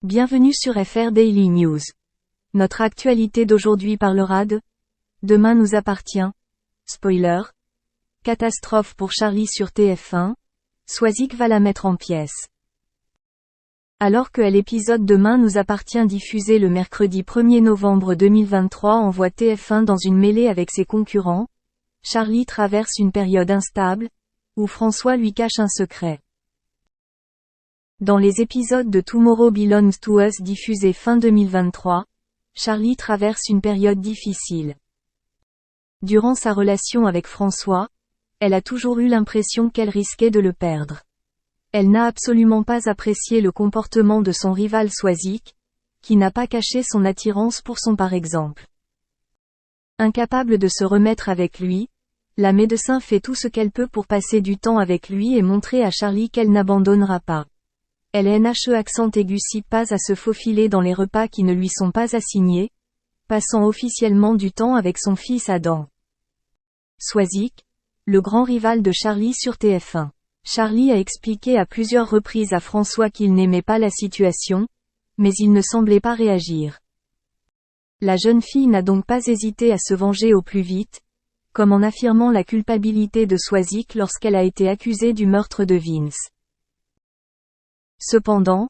Bienvenue sur FR Daily News. Notre actualité d'aujourd'hui parlera de Demain nous appartient. Spoiler. Catastrophe pour Charlie sur TF1. Swazik va la mettre en pièces. Alors que l'épisode Demain nous appartient diffusé le mercredi 1er novembre 2023 envoie TF1 dans une mêlée avec ses concurrents, Charlie traverse une période instable, où François lui cache un secret. Dans les épisodes de Tomorrow Belongs to Us diffusés fin 2023, Charlie traverse une période difficile. Durant sa relation avec François, elle a toujours eu l'impression qu'elle risquait de le perdre. Elle n'a absolument pas apprécié le comportement de son rival Swazik, qui n'a pas caché son attirance pour son par exemple. Incapable de se remettre avec lui, la médecin fait tout ce qu'elle peut pour passer du temps avec lui et montrer à Charlie qu'elle n'abandonnera pas. Elle accent aigu si pas à se faufiler dans les repas qui ne lui sont pas assignés, passant officiellement du temps avec son fils Adam. Swazik, le grand rival de Charlie sur TF1. Charlie a expliqué à plusieurs reprises à François qu'il n'aimait pas la situation, mais il ne semblait pas réagir. La jeune fille n'a donc pas hésité à se venger au plus vite, comme en affirmant la culpabilité de Swazik lorsqu'elle a été accusée du meurtre de Vince. Cependant,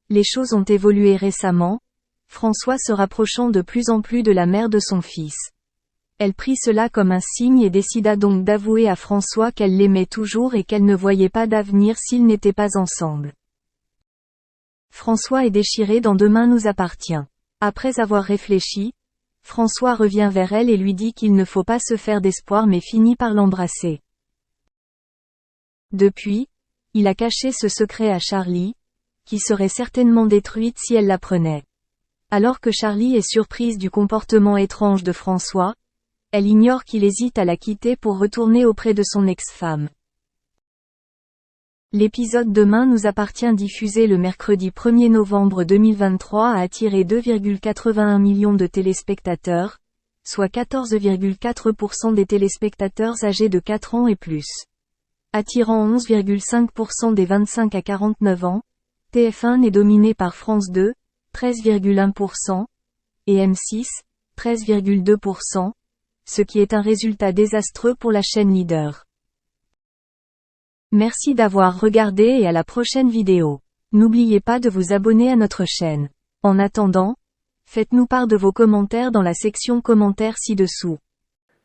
les choses ont évolué récemment, François se rapprochant de plus en plus de la mère de son fils. Elle prit cela comme un signe et décida donc d'avouer à François qu'elle l'aimait toujours et qu'elle ne voyait pas d'avenir s'ils n'étaient pas ensemble. François est déchiré dans Demain nous appartient. Après avoir réfléchi, François revient vers elle et lui dit qu'il ne faut pas se faire d'espoir mais finit par l'embrasser. Depuis, il a caché ce secret à Charlie, qui serait certainement détruite si elle l'apprenait. Alors que Charlie est surprise du comportement étrange de François, elle ignore qu'il hésite à la quitter pour retourner auprès de son ex-femme. L'épisode Demain nous appartient diffusé le mercredi 1er novembre 2023 a attiré 2,81 millions de téléspectateurs, soit 14,4% des téléspectateurs âgés de 4 ans et plus. Attirant 11,5% des 25 à 49 ans, TF1 est dominé par France 2, 13,1%, et M6, 13,2%, ce qui est un résultat désastreux pour la chaîne leader. Merci d'avoir regardé et à la prochaine vidéo. N'oubliez pas de vous abonner à notre chaîne. En attendant, faites-nous part de vos commentaires dans la section commentaires ci-dessous.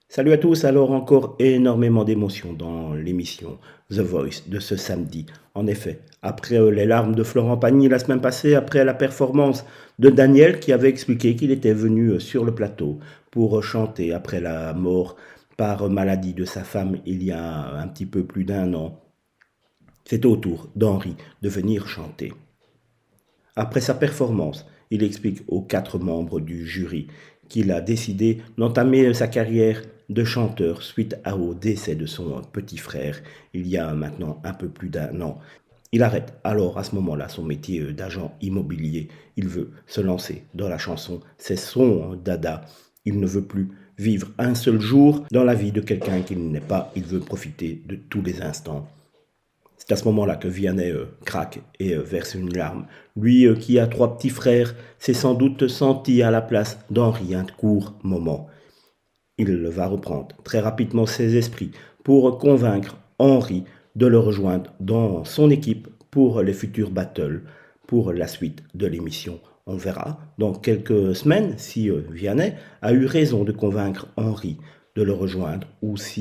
Salut à tous, alors encore énormément d'émotions dans l'émission The Voice de ce samedi. En effet, après les larmes de Florent Pagny la semaine passée, après la performance de Daniel qui avait expliqué qu'il était venu sur le plateau pour chanter après la mort par maladie de sa femme il y a un petit peu plus d'1 an, c'est au tour d'Henri de venir chanter. Après sa performance, il explique aux 4 membres du jury qu'il a décidé d'entamer sa carrière de chanteur suite au décès de son petit frère il y a maintenant un peu plus d'1 an. Il arrête alors à ce moment-là son métier d'agent immobilier. Il veut se lancer dans la chanson, c'est son dada. Il ne veut plus vivre un seul jour dans la vie de quelqu'un qu'il n'est pas, il veut profiter de tous les instants. C'est à ce moment-là que Vianney craque et verse une larme. Lui qui a 3 petits frères, s'est sans doute senti à la place d'Henri un court moment. Il va reprendre très rapidement ses esprits pour convaincre Henri de le rejoindre dans son équipe pour les futurs battles, pour la suite de l'émission. On verra dans quelques semaines si Vianney a eu raison de convaincre Henri de le rejoindre ou si